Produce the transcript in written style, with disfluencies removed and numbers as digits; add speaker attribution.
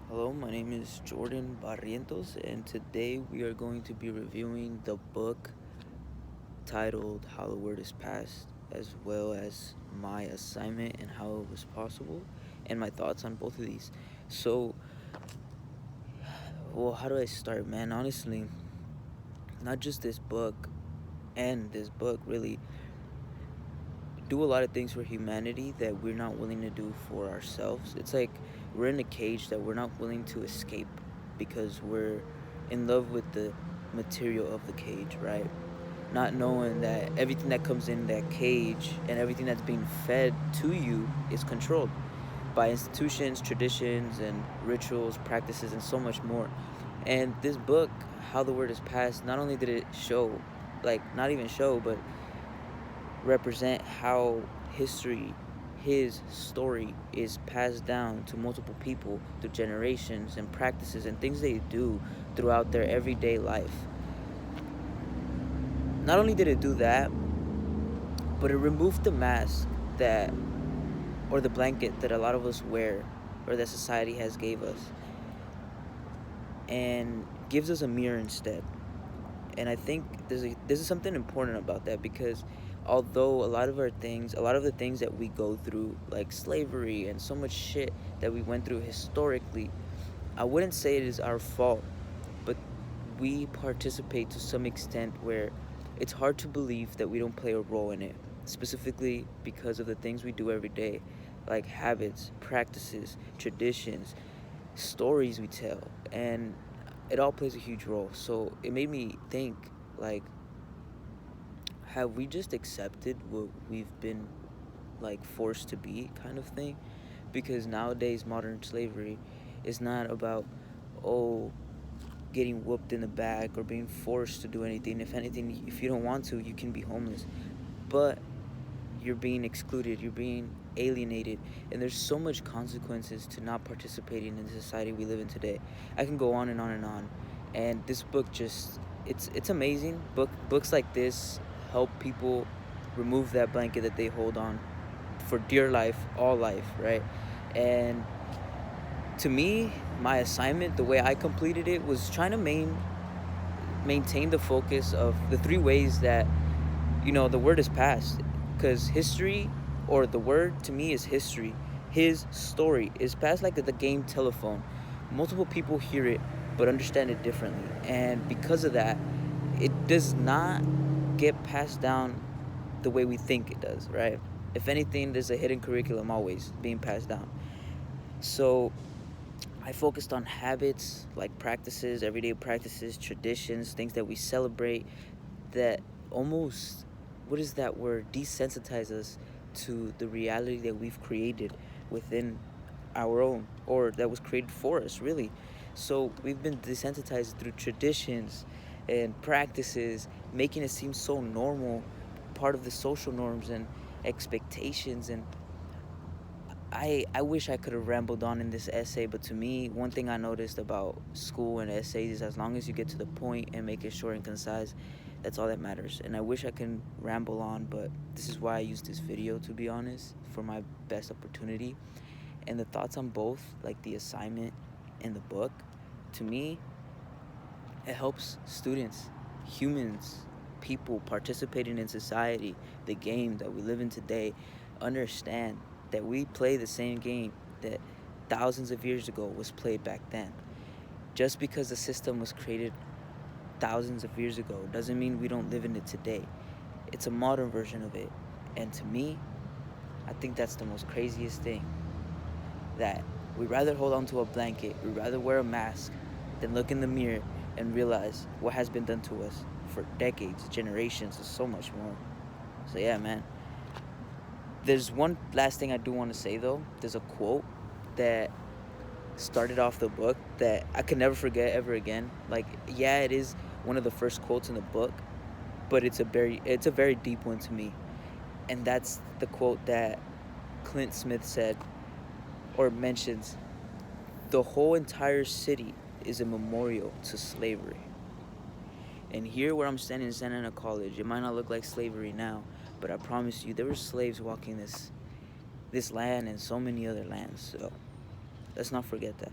Speaker 1: Hello, my name is Jordan Barrientos, and today we are going to be reviewing the book titled How the Word is Passed, as well as my assignment and how it was possible, and my thoughts on both of these. So, how do I start, man? Honestly, not just this book and this book really do a lot of things for humanity that we're not willing to do for ourselves. It's like we're in a cage that we're not willing to escape because we're in love with the material of the cage, right? Not knowing that everything that comes in that cage and everything that's being fed to you is controlled by institutions, traditions, and rituals, practices, and so much more. And this book, How the Word is Passed, not only did it show, not even show, but represent how history, his story, is passed down to multiple people through generations and practices and things they do throughout their everyday life. Not only did it do that, but it removed the mask that, or the blanket that a lot of us wear, or that society has gave us, and gives us a mirror instead. And I think this is something important about that, because although a lot of the things that we go through, like slavery and so much shit that we went through historically, I wouldn't say it is our fault, but we participate to some extent where it's hard to believe that we don't play a role in it, specifically because of the things we do every day, like habits, practices, traditions, stories we tell, and it all plays a huge role. So it made me think, like, have we just accepted what we've been like forced to be, kind of thing? Because nowadays modern slavery is not about, oh, getting whooped in the back or being forced to do anything. If anything, if you don't want to, you can be homeless, but you're being excluded, you're being alienated, and there's so much consequences to not participating in the society we live in today. I can go on and on and on, and this book just, it's amazing. Books like this help people remove that blanket that they hold on for dear life, all life, right? And to me, my assignment, the way I completed it, was trying to maintain the focus of the three ways that, the word is passed. Because history, or the word to me, is history. His story is passed like the game telephone. Multiple people hear it but understand it differently, and because of that, it does not get passed down the way we think it does, right? If anything, there's a hidden curriculum always being passed down. So I focused on habits, like practices, everyday practices, traditions, things that we celebrate, that almost, what is that word, desensitize us to the reality that we've created within our own, or that was created for us, really. So we've been desensitized through traditions and practices, making it seem so normal, part of the social norms and expectations. And I wish I could have rambled on in this essay, but to me, one thing I noticed about school and essays is, as long as you get to the point and make it short and concise, that's all that matters. And I wish I can ramble on, but this is why I use this video, to be honest, for my best opportunity. And the thoughts on both, like the assignment and the book, to me, it helps students, humans, people participating in society, the game that we live in today, understand that we play the same game that thousands of years ago was played back then. Just because the system was created thousands of years ago doesn't mean we don't live in it today. It's a modern version of it. And to me, I think that's the most craziest thing, that we'd rather hold on to a blanket, we'd rather wear a mask than look in the mirror and realize what has been done to us for decades, generations, and so much more. So yeah, man. There's one last thing I do want to say, though. There's a quote that started off the book that I could never forget ever again. Like, yeah, it is one of the first quotes in the book, but it's a very deep one to me. And that's the quote that CLint Smith said, or mentions: the whole entire city is a memorial to slavery. And here where I'm standing in Santa Ana College, it might not look like slavery now, but I promise you there were slaves walking this land and so many other lands. So let's not forget that.